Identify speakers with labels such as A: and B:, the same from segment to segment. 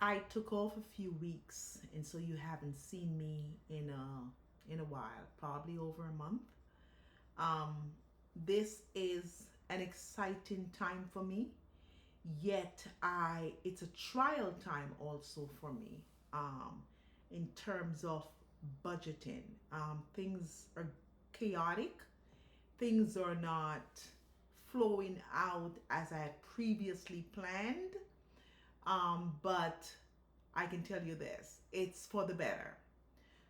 A: I took off a few weeks, and so you haven't seen me in a while, probably over a month. Um, this is an exciting time for me, yet I it's a trial time also for me. In terms of budgeting, things are chaotic. Things are not flowing out as I had previously planned. But I can tell you this, it's for the better.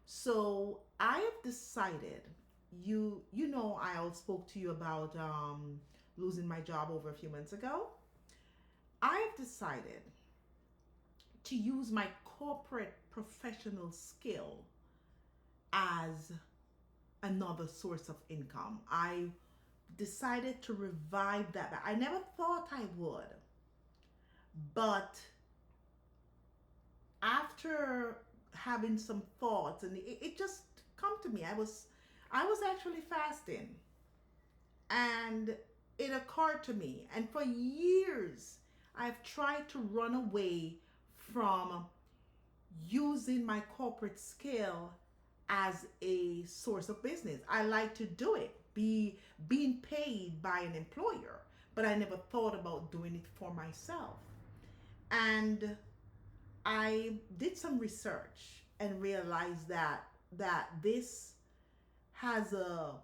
A: So I have decided, I all spoke to you about losing my job over a few months ago. I have decided to use my corporate professional skill as another source of income. I decided to revive that. I never thought I would, but after having some thoughts, and it just come to me. I was actually fasting, and it occurred to me, and for years I've tried to run away from using my corporate skill as a source of business. I like to do it, be being paid by an employer, but I never thought about doing it for myself. And I did some research and realized that this has a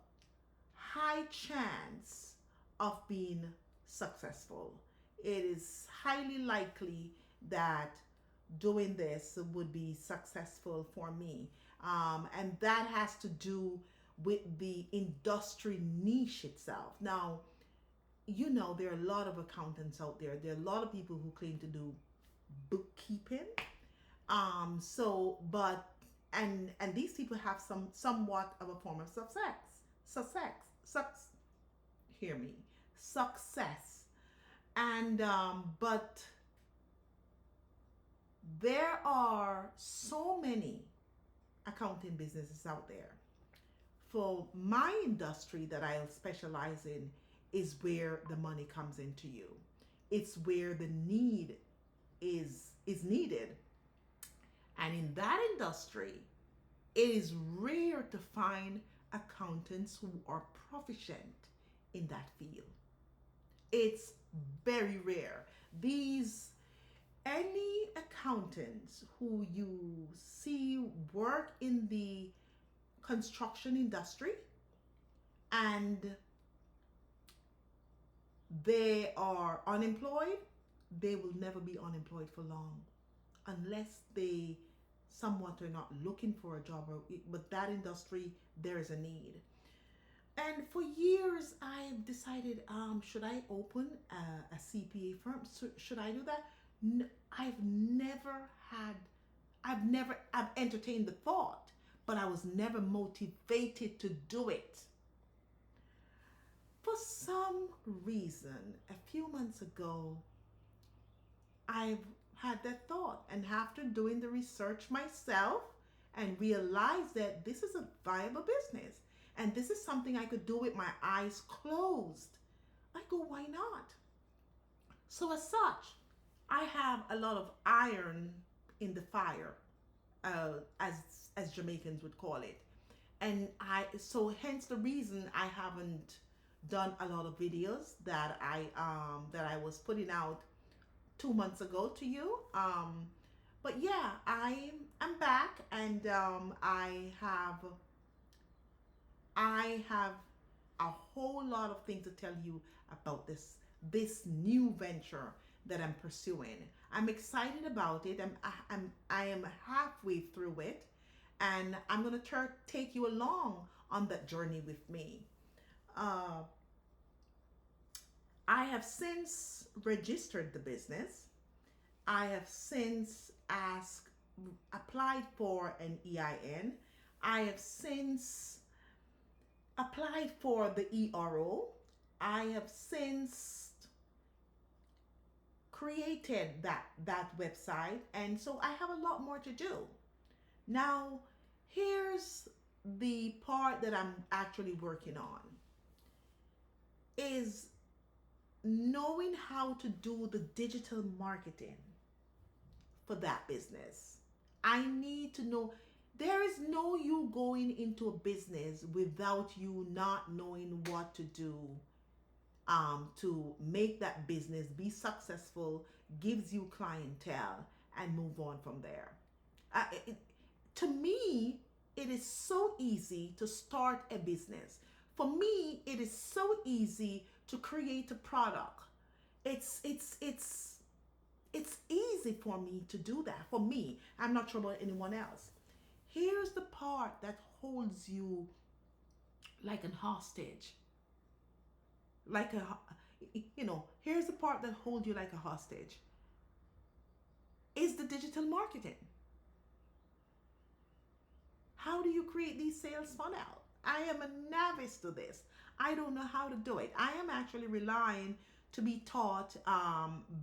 A: high chance of being successful. It is highly likely that doing this would be successful for me. And that has to do with the industry niche itself. Now, there are a lot of accountants out there. There are a lot of people who claim to do bookkeeping. And these people have somewhat of a form of success, hear me, success. And but there are so many accounting businesses out there. For my industry that I specialize in is where the money comes into you. It's where the need is needed. And in that industry, it is rare to find accountants who are proficient in that field. It's very rare. These Any accountants who you see work in the construction industry and they are unemployed, they will never be unemployed for long unless they somewhat are not looking for a job. But that industry, there is a need. And for years, I decided, should I open a CPA firm? Should I do that? I've never had, I've entertained the thought, but I was never motivated to do it. For some reason, a few months ago, I've had that thought, and after doing the research myself and realized that this is a viable business and this is something I could do with my eyes closed, I go, why not? So, as such, I have a lot of iron in the fire, as Jamaicans would call it, and hence the reason I haven't done a lot of videos that I was putting out 2 months ago to you. But yeah, I'm back, and I have a whole lot of things to tell you about this new venture that I'm pursuing. I'm excited about it. I am halfway through it, and I'm gonna take you along on that journey with me. Uh, I have since registered the business. I have since applied for an EIN. I have since applied for the ERO. I have since created that website, and so I have a lot more to do. Now, here's the part that I'm actually working on is knowing how to do the digital marketing for that business. I need to know. There is no you going into a business without you not knowing what to do to make that business be successful, gives you clientele, and move on from there. It, to me, it is so easy to start a business. For me, it is so easy to create a product. It's it's easy for me to do that. For me, I'm not sure about anyone else. Here's the part that holds you like an hostage, like a here's the part that holds you like a hostage is the digital marketing. How do you create these sales funnel? I am a novice to this. I don't know how to do it. I am actually relying to be taught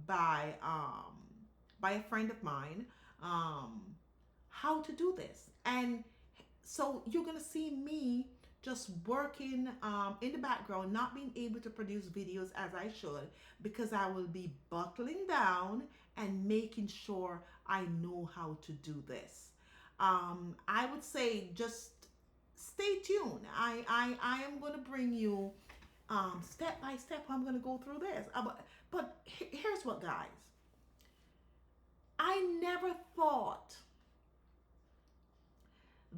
A: by a friend of mine um, how to do this. And so you're gonna see me just working in the background, not being able to produce videos as I should, because I will be buckling down and making sure I know how to do this. I would say just stay tuned. I am going to bring you step by step how I'm going to go through this. But here's what, guys. I never thought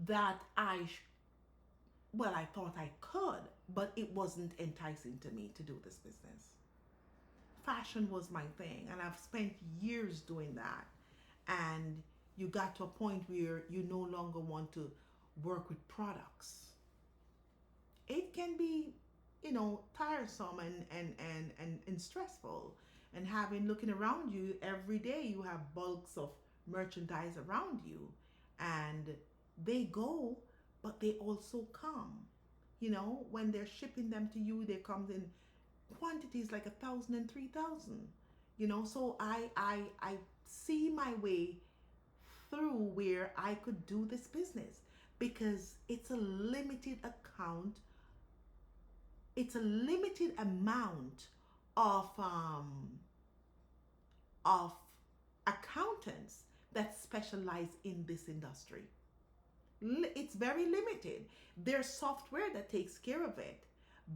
A: that well, I thought I could, but it wasn't enticing to me to do this business. Fashion was my thing, and I've spent years doing that. And you got to a point where you no longer want to work with products. It can be, tiresome and stressful. And having looking around you every day, you have bulks of merchandise around you, and they go, but they also come. When they're shipping them to you, they come in quantities like 1,000 and 3,000. So I see my way through where I could do this business because it's a limited account. It's a limited amount of accountants that specialize in this industry. It's very limited. There's software that takes care of it.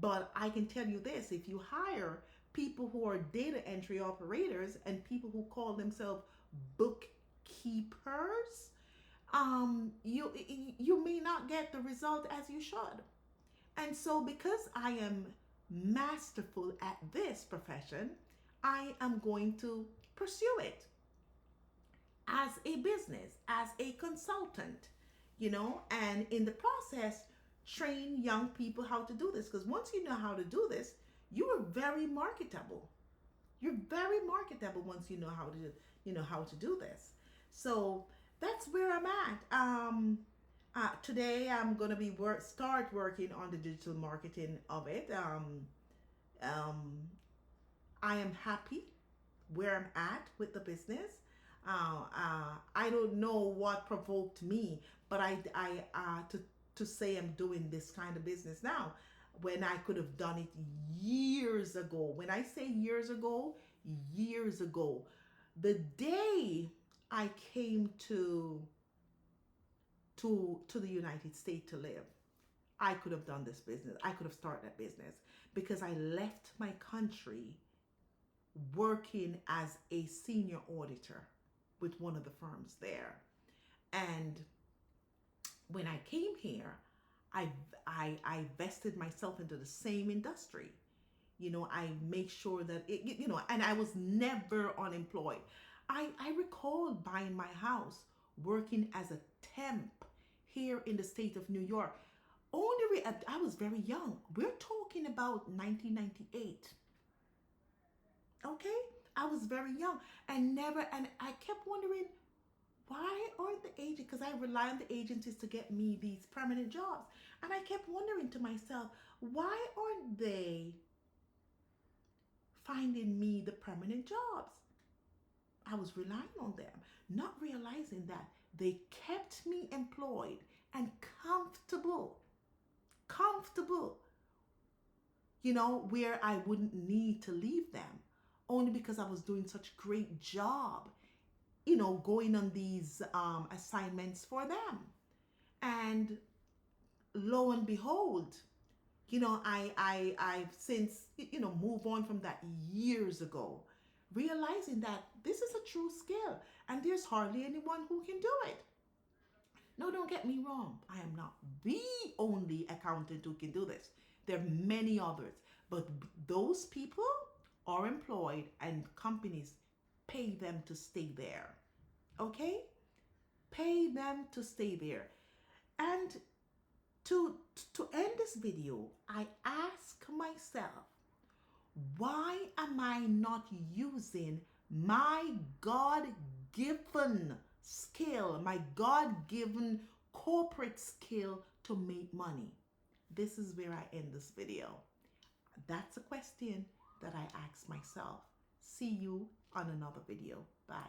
A: But I can tell you this, if you hire people who are data entry operators and people who call themselves bookkeepers, you may not get the result as you should. And so because I am masterful at this profession, I am going to pursue it as a business, as a consultant, and in the process, train young people how to do this. Because once you know how to do this, you are very marketable. You're very marketable once you know how to do this. So that's where I'm at. Today I'm gonna start working on the digital marketing of it. Um, I am happy where I'm at with the business. I don't know what provoked me, but to say I'm doing this kind of business now when I could have done it years ago. When I say years ago, the day I came to the United States to live, I could have done this business. I could have started that business because I left my country working as a senior auditor with one of the firms there. And when I came here, I vested myself into the same industry. I make sure that and I was never unemployed. I recall buying my house, working as a temp here in the state of New York. I was very young. We're talking about 1998. Okay, I was very young and I kept wondering why aren't the agents, because I rely on the agencies to get me these permanent jobs, and I kept wondering to myself, why aren't they finding me the permanent jobs? I was relying on them, not realizing that they kept me employed and comfortable, where I wouldn't need to leave them, only because I was doing such great job going on these assignments for them. And lo and behold, I've since, moved on from that years ago, realizing that this is a true skill and there's hardly anyone who can do it. No, don't get me wrong. I am not the only accountant who can do this. There are many others, but those people are employed and companies pay them to stay there. Okay? Pay them to stay there. And to end this video, I ask myself, why am I not using my God-given skill, my God-given corporate skill to make money? This is where I end this video. That's a question that I ask myself. See you on another video.